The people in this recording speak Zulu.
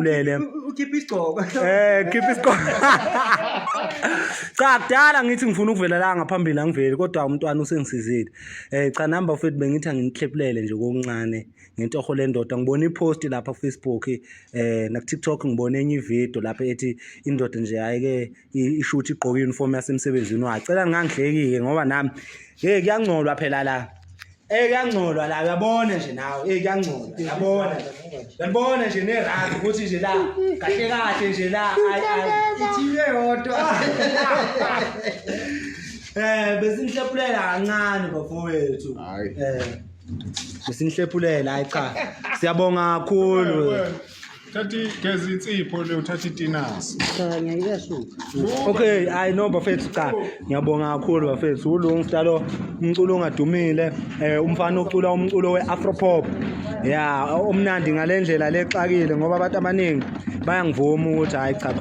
ngihlephulele ukhipha isigqoko khipha isikole cha kudala ngithi ngifuna ukuvela la ngaphambili angiveli kodwa umntwana usengisizile cha number mfethu bengithi angihlephulele nje kokuncane ngentoho lendoda ngibona ipost lapha ku Facebook na ku TikTok ngibona enye ivideo lapha ethi indoda nje ayike ishuthi igqoka uniform yasemsebenzini wacela ngangihlekike ngoba nami kuyangcolwa phela la kuyangcolwa la uyabona nje nawe kuyangcolwa yabona nje nerandi ukuthi nje la kahle kahle nje la ithiwe yodwa besingihlephulela kancane bafowethu besingihlephulela hayi cha siyabonga kakhulu Thathi gezi insipho le uthatha itinasi. cha ngiyasuka okay I know bafethu cha ngiyabonga kakhulu bafethu ulungistalo umculo ongadumile umfana ocula umculo weAfropop yeah omnandi ngalendlela lexakile ngoba abantu abaningi bayangivuma ukuthi hayi cha